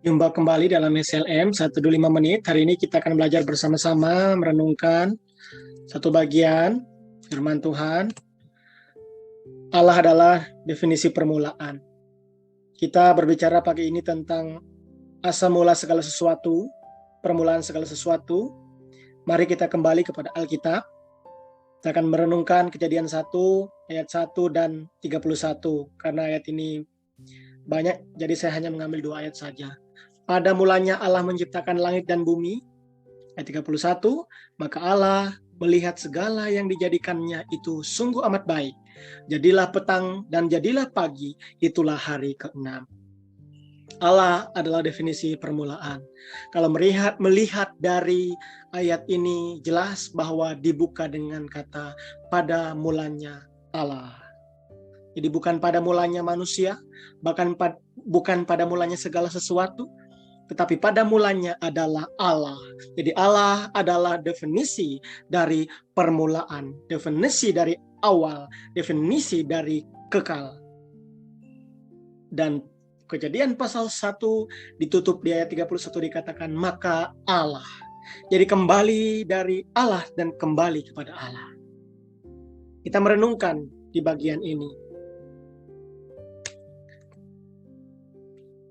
Jumpa kembali dalam SLM 125 menit. Hari ini kita akan belajar bersama-sama merenungkan satu bagian firman Tuhan. Allah adalah definisi permulaan. Kita berbicara pagi ini tentang asal mula segala sesuatu, permulaan segala sesuatu. Mari kita kembali kepada Alkitab. Kita akan merenungkan Kejadian 1 ayat 1 dan 31. Karena ayat ini banyak, jadi saya hanya mengambil 2 ayat saja. Pada mulanya Allah menciptakan langit dan bumi. Ayat 31, maka Allah melihat segala yang dijadikannya itu sungguh amat baik. Jadilah petang dan jadilah pagi, itulah hari ke-6. Allah adalah definisi permulaan. Kalau melihat dari ayat ini jelas bahwa dibuka dengan kata pada mulanya Allah. Jadi bukan pada mulanya manusia, bahkan bukan pada mulanya segala sesuatu, tetapi pada mulanya adalah Allah. Jadi Allah adalah definisi dari permulaan, definisi dari awal, definisi dari kekal. Dan Kejadian pasal 1 ditutup di ayat 31 dikatakan maka Allah. Jadi kembali dari Allah dan kembali kepada Allah. Kita merenungkan di bagian ini.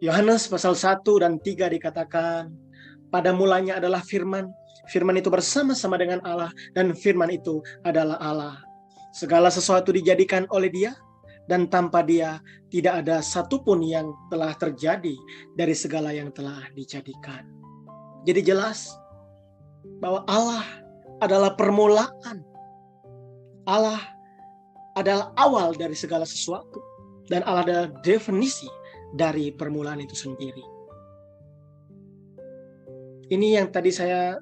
Yohanes pasal 1 dan 3 dikatakan, pada mulanya adalah firman, firman itu bersama-sama dengan Allah, dan firman itu adalah Allah. Segala sesuatu dijadikan oleh Dia, dan tanpa Dia tidak ada satupun yang telah terjadi dari segala yang telah dijadikan. Jadi jelas bahwa Allah adalah permulaan. Allah adalah awal dari segala sesuatu, dan Allah adalah definisi dari permulaan itu sendiri. Ini yang tadi saya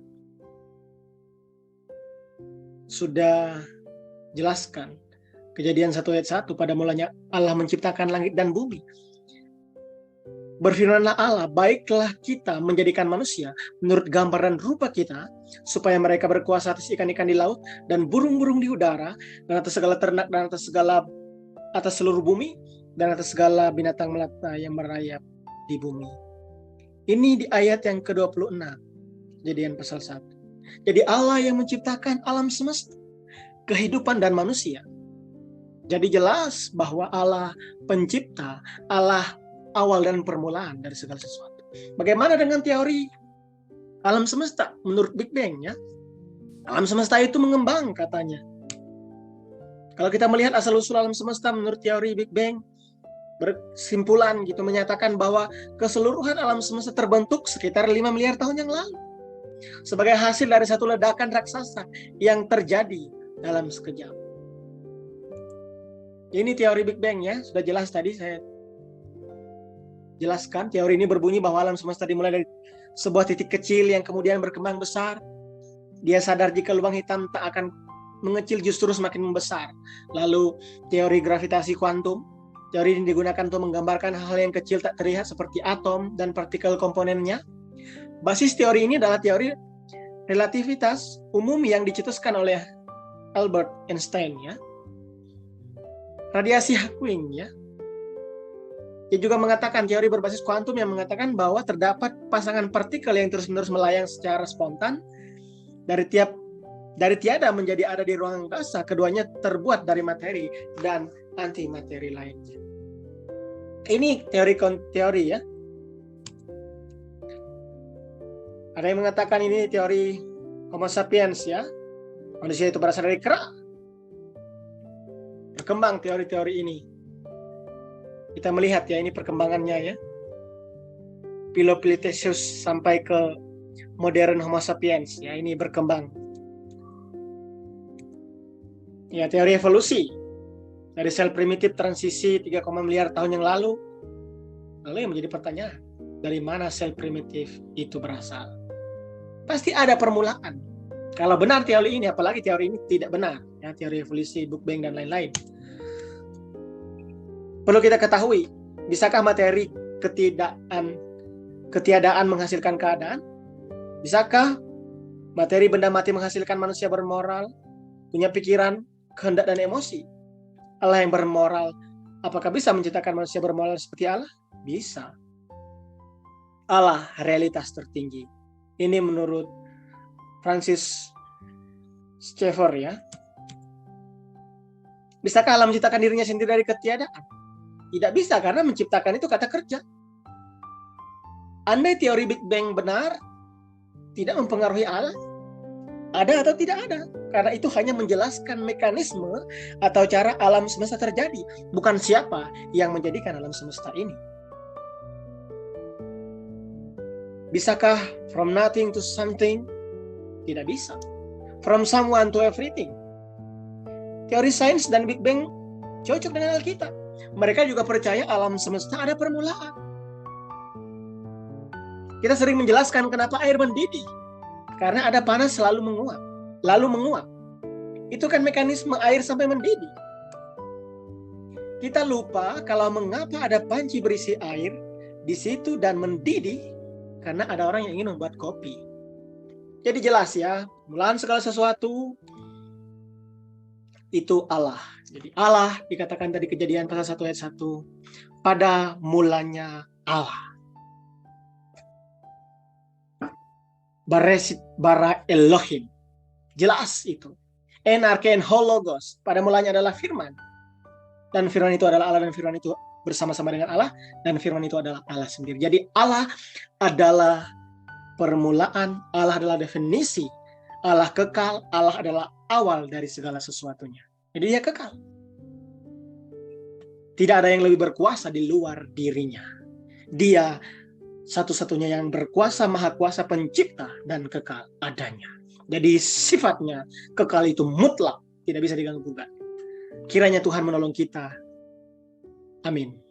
sudah jelaskan. Kejadian 1 ayat 1, pada mulanya Allah menciptakan langit dan bumi. Berfirmanlah Allah, baiklah kita menjadikan manusia menurut gambar dan rupa kita, supaya mereka berkuasa atas ikan-ikan di laut, dan burung-burung di udara, dan atas segala ternak, dan atas seluruh bumi, dan atas segala binatang melata yang merayap di bumi. Ini di ayat yang ke-26, Kejadian pasal 1. Jadi Allah yang menciptakan alam semesta, kehidupan dan manusia. Jadi jelas bahwa Allah pencipta, Allah awal dan permulaan dari segala sesuatu. Bagaimana dengan teori alam semesta menurut Big Bang ya? Alam semesta itu mengembang katanya. Kalau kita melihat asal-usul alam semesta menurut teori Big Bang, bersimpulan gitu menyatakan bahwa keseluruhan alam semesta terbentuk sekitar 5 miliar tahun yang lalu. Sebagai hasil dari satu ledakan raksasa yang terjadi dalam sekejap. Ini teori Big Bang ya, sudah jelas tadi saya jelaskan. Teori ini berbunyi bahwa alam semesta dimulai dari sebuah titik kecil yang kemudian berkembang besar. Dia sadar jika lubang hitam tak akan mengecil, justru semakin membesar. Lalu teori gravitasi kuantum. Teori ini digunakan untuk menggambarkan hal-hal yang kecil tak terlihat seperti atom dan partikel komponennya. Basis teori ini adalah teori relativitas umum yang dicetuskan oleh Albert Einstein ya. Radiasi Hawking ya. Dia juga mengatakan teori berbasis kuantum yang mengatakan bahwa terdapat pasangan partikel yang terus-menerus melayang secara spontan dari tiada menjadi ada di ruang angkasa. Keduanya terbuat dari materi dan antimateri lainnya. Ini teori ya. Ada yang mengatakan ini teori Homo sapiens ya. Manusia itu berasal dari kera. Berkembang teori-teori ini. Kita melihat ya ini perkembangannya ya. Piloplitesius sampai ke modern Homo sapiens ya, ini berkembang. Ya, teori evolusi. Dari sel primitif transisi 3, miliar tahun yang lalu. Lalu yang menjadi pertanyaan, dari mana sel primitif itu berasal? Pasti ada permulaan. Kalau benar teori ini, apalagi teori ini tidak benar, ya, teori evolusi, Big Bang dan lain-lain. Perlu kita ketahui, bisakah materi ketiadaan menghasilkan keadaan? Bisakah materi benda mati menghasilkan manusia bermoral, punya pikiran, kehendak dan emosi? Allah yang bermoral, apakah bisa menciptakan manusia bermoral seperti Allah? Bisa. Allah realitas tertinggi. Ini menurut Francis Schaeffer ya. Bisakah Allah menciptakan dirinya sendiri dari ketiadaan? Tidak bisa, karena menciptakan itu kata kerja. Andai teori Big Bang benar, tidak mempengaruhi Allah, ada atau tidak ada. Karena itu hanya menjelaskan mekanisme atau cara alam semesta terjadi, bukan siapa yang menjadikan alam semesta ini. Bisakah from nothing to something? Tidak bisa. From someone to everything. Teori sains dan Big Bang cocok dengan Alkitab. Mereka juga percaya alam semesta ada permulaan. Kita sering menjelaskan kenapa air mendidih. Karena ada panas selalu menguap, lalu menguap. Itu kan mekanisme air sampai mendidih. Kita lupa kalau mengapa ada panci berisi air di situ dan mendidih, karena ada orang yang ingin membuat kopi. Jadi jelas ya, permulaan segala sesuatu itu Allah. Jadi Allah dikatakan tadi Kejadian pasal 1 ayat 1, pada mulanya Allah. Beresit bara Elohim. Jelas itu. Enarken hologos. Pada mulanya adalah firman. Dan firman itu adalah Allah, dan firman itu bersama-sama dengan Allah, dan firman itu adalah Allah sendiri. Jadi Allah adalah permulaan, Allah adalah definisi, Allah kekal, Allah adalah awal dari segala sesuatunya. Jadi dia kekal. Tidak ada yang lebih berkuasa di luar dirinya. Dia satu-satunya yang berkuasa, maha kuasa, pencipta, dan kekal adanya. Jadi sifatnya kekal itu mutlak, tidak bisa diganggu-gugat. Kiranya Tuhan menolong kita. Amin.